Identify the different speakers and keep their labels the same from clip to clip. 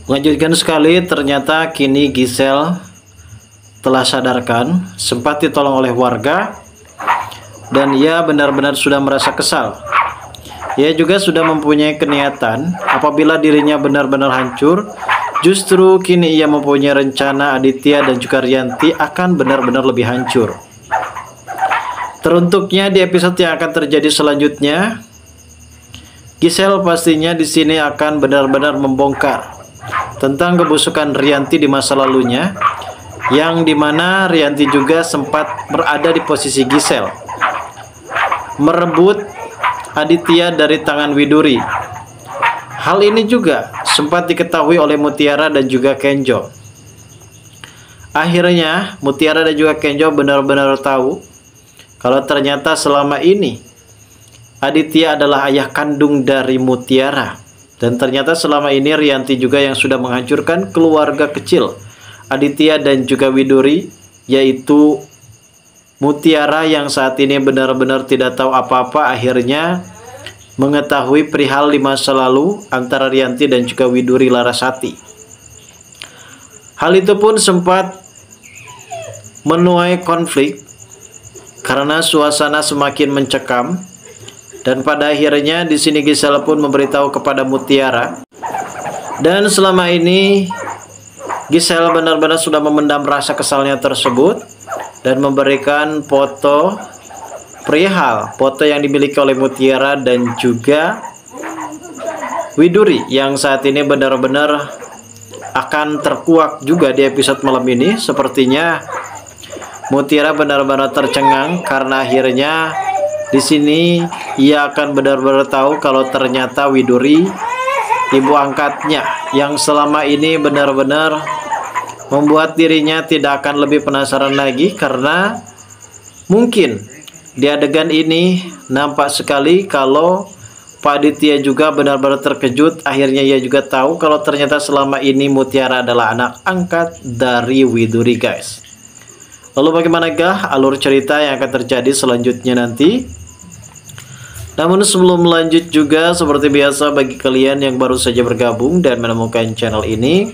Speaker 1: Mengejutkan sekali, ternyata kini Giselle telah sadarkan, sempat ditolong oleh warga, dan ia benar-benar sudah merasa kesal. Ia juga sudah mempunyai keniatan apabila dirinya benar-benar hancur. Justru kini ia mempunyai rencana Aditya dan juga Rianti akan benar-benar lebih hancur. Teruntuknya di episode yang akan terjadi selanjutnya, Giselle pastinya di sini akan benar-benar membongkar tentang kebusukan Rianti di masa lalunya, yang dimana Rianti juga sempat berada di posisi Giselle, merebut Aditya dari tangan Widuri. Hal ini juga sempat diketahui oleh Mutiara dan juga Kenjo. Akhirnya Mutiara dan juga Kenjo benar-benar tahu kalau ternyata selama ini Aditya adalah ayah kandung dari Mutiara. Dan ternyata selama ini Rianti juga yang sudah menghancurkan keluarga kecil Aditya dan juga Widuri, yaitu Mutiara yang saat ini benar-benar tidak tahu apa-apa, akhirnya mengetahui perihal di masa lalu antara Rianti dan juga Widuri Larasati. Hal itu pun sempat menuai konflik karena suasana semakin mencekam. Dan pada akhirnya di sini Giselle pun memberitahu kepada Mutiara. Dan selama ini Giselle benar-benar sudah memendam rasa kesalnya tersebut dan memberikan foto perihal foto yang dimiliki oleh Mutiara dan juga Widuri yang saat ini benar-benar akan terkuak juga di episode malam ini. Sepertinya Mutiara benar-benar tercengang karena akhirnya di sini ia akan benar-benar tahu kalau ternyata Widuri ibu angkatnya yang selama ini benar-benar membuat dirinya tidak akan lebih penasaran lagi, karena mungkin di adegan ini nampak sekali kalau Pak Aditya juga benar-benar terkejut. Akhirnya ia juga tahu kalau ternyata selama ini Mutiara adalah anak angkat dari Widuri, guys. Lalu bagaimanakah alur cerita yang akan terjadi selanjutnya nanti? Namun sebelum lanjut juga, seperti biasa bagi kalian yang baru saja bergabung dan menemukan channel ini,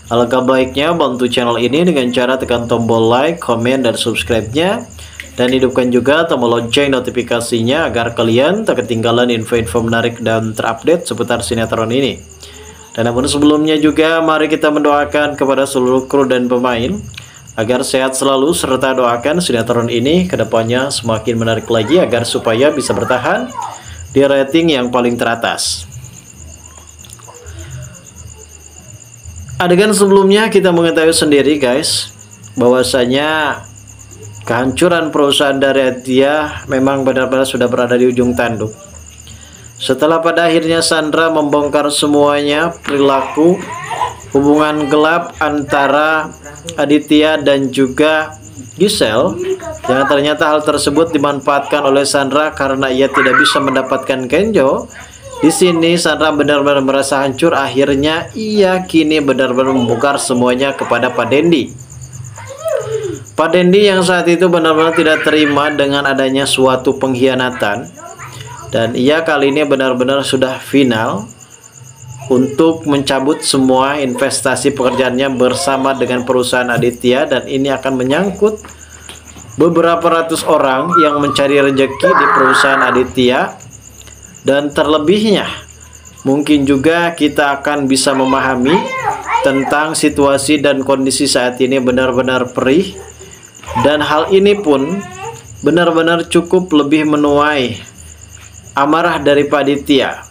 Speaker 1: alangkah baiknya bantu channel ini dengan cara tekan tombol like, komen, dan subscribe-nya. Dan hidupkan juga tombol lonceng notifikasinya agar kalian tak ketinggalan info-info menarik dan terupdate seputar sinetron ini. Dan namun sebelumnya juga, mari kita mendoakan kepada seluruh kru dan pemain agar sehat selalu, serta doakan sinetron ini kedepannya semakin menarik lagi agar supaya bisa bertahan di rating yang paling teratas. Adegan sebelumnya kita mengetahui sendiri, guys, bahwasanya kehancuran perusahaan dari Aditya memang benar-benar sudah berada di ujung tanduk. Setelah pada akhirnya Sandra membongkar semuanya, perilaku hubungan gelap antara Aditya dan juga Giselle, yang ternyata hal tersebut dimanfaatkan oleh Sandra karena ia tidak bisa mendapatkan Kenjo. Di sini Sandra benar-benar merasa hancur. Akhirnya ia kini benar-benar membongkar semuanya kepada Pak Dendi. Pak Dendi yang saat itu benar-benar tidak terima dengan adanya suatu pengkhianatan, dan ia kali ini benar-benar sudah final untuk mencabut semua investasi pekerjaannya bersama dengan perusahaan Aditya. Dan ini akan menyangkut beberapa ratus orang yang mencari rezeki di perusahaan Aditya. Dan terlebihnya mungkin juga kita akan bisa memahami tentang situasi dan kondisi saat ini benar-benar perih. Dan hal ini pun benar-benar cukup lebih menuai amarah dari Pak Aditya.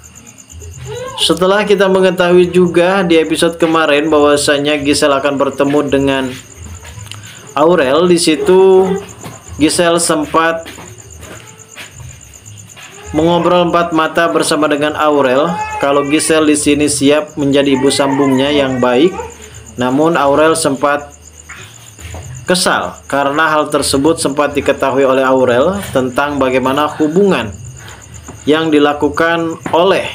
Speaker 1: Setelah kita mengetahui juga di episode kemarin bahwasanya Giselle akan bertemu dengan Aurel, di situ Giselle sempat mengobrol empat mata bersama dengan Aurel kalau Giselle di sini siap menjadi ibu sambungnya yang baik. Namun Aurel sempat kesal karena hal tersebut sempat diketahui oleh Aurel tentang bagaimana hubungan yang dilakukan oleh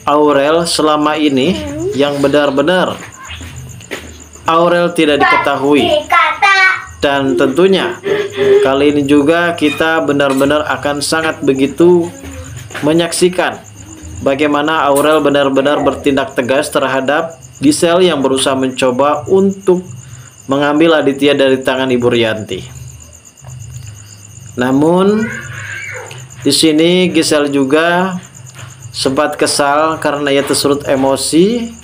Speaker 1: Aurel selama ini yang benar-benar Aurel tidak diketahui. Dan tentunya kali ini juga kita benar-benar akan sangat begitu menyaksikan bagaimana Aurel benar-benar bertindak tegas terhadap Gisel yang berusaha mencoba untuk mengambil Aditya dari tangan Ibu Rianti. Namun di sini Gisel juga sempat kesal karena ia tersulut emosi.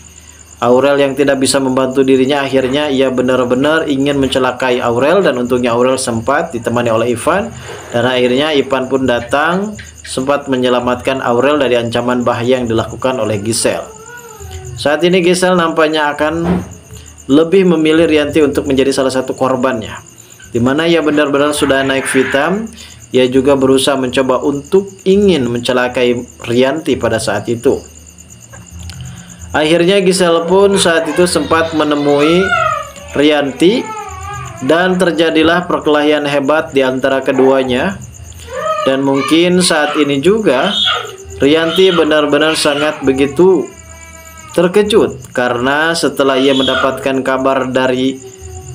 Speaker 1: Aurel yang tidak bisa membantu dirinya, akhirnya ia benar-benar ingin mencelakai Aurel, dan untungnya Aurel sempat ditemani oleh Ivan, dan akhirnya Ivan pun datang sempat menyelamatkan Aurel dari ancaman bahaya yang dilakukan oleh Gisel. Saat ini Gisel nampaknya akan lebih memilih Rianti untuk menjadi salah satu korbannya, dimana ia benar-benar sudah naik hitam. Ia juga berusaha mencoba untuk ingin mencelakai Rianti pada saat itu. Akhirnya Gisel pun saat itu sempat menemui Rianti, dan terjadilah perkelahian hebat di antara keduanya. Dan mungkin saat ini juga Rianti benar-benar sangat begitu terkejut, karena setelah ia mendapatkan kabar dari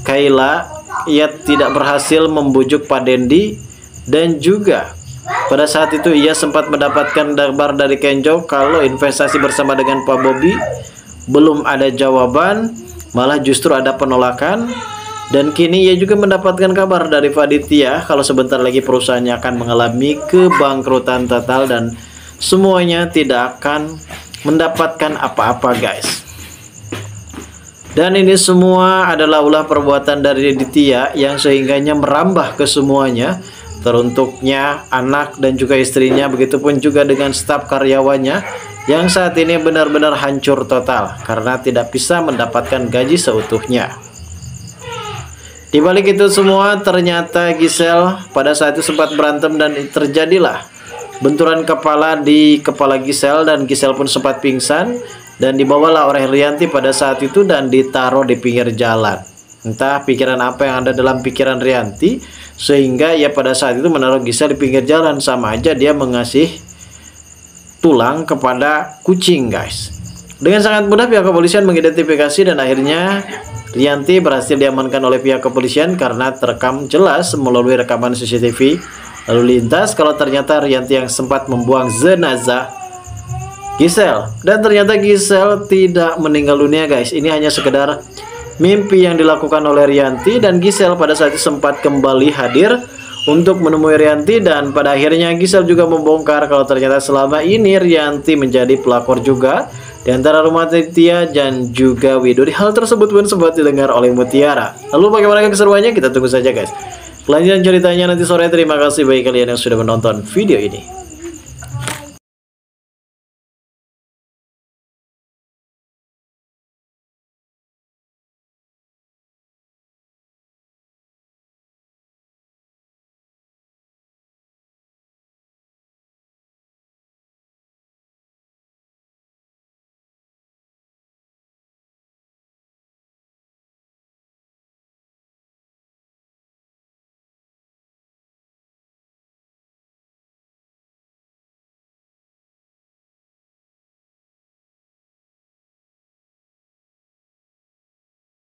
Speaker 1: Kayla, ia tidak berhasil membujuk Pak Dendi, dan juga pada saat itu ia sempat mendapatkan kabar dari Kenjo kalau investasi bersama dengan Pak Bobby belum ada jawaban, malah justru ada penolakan. Dan kini ia juga mendapatkan kabar dari Pak Aditya kalau sebentar lagi perusahaannya akan mengalami kebangkrutan total dan semuanya tidak akan mendapatkan apa-apa, guys. Dan ini semua adalah ulah perbuatan dari Aditya yang sehingganya merambah ke semuanya, teruntuknya anak dan juga istrinya, begitupun juga dengan staf karyawannya yang saat ini benar-benar hancur total karena tidak bisa mendapatkan gaji seutuhnya. Di balik itu semua, ternyata Gisel pada saat itu sempat berantem dan terjadilah benturan kepala di kepala Gisel, dan Gisel pun sempat pingsan dan dibawalah oleh Rianti pada saat itu dan ditaruh di pinggir jalan. Entah pikiran apa yang ada dalam pikiran Rianti sehingga ia pada saat itu menaruh Gisel di pinggir jalan. Sama aja dia mengasih tulang kepada kucing, guys. Dengan sangat mudah pihak kepolisian mengidentifikasi, dan akhirnya Rianti berhasil diamankan oleh pihak kepolisian karena terekam jelas melalui rekaman CCTV lalu lintas kalau ternyata Rianti yang sempat membuang jenazah Gisel. Dan ternyata Gisel tidak meninggal dunia, guys. Ini hanya sekedar mimpi yang dilakukan oleh Rianti, dan Gisel pada saat itu sempat kembali hadir untuk menemui Rianti, dan pada akhirnya Gisel juga membongkar kalau ternyata selama ini Rianti menjadi pelakor juga di antara rumah Aditya dan juga Widuri. Hal tersebut pun sempat didengar oleh Mutiara. Lalu bagaimana keseruannya? Kita tunggu saja, guys. Kelanjutan ceritanya nanti sore. Terima kasih bagi kalian yang sudah menonton video ini.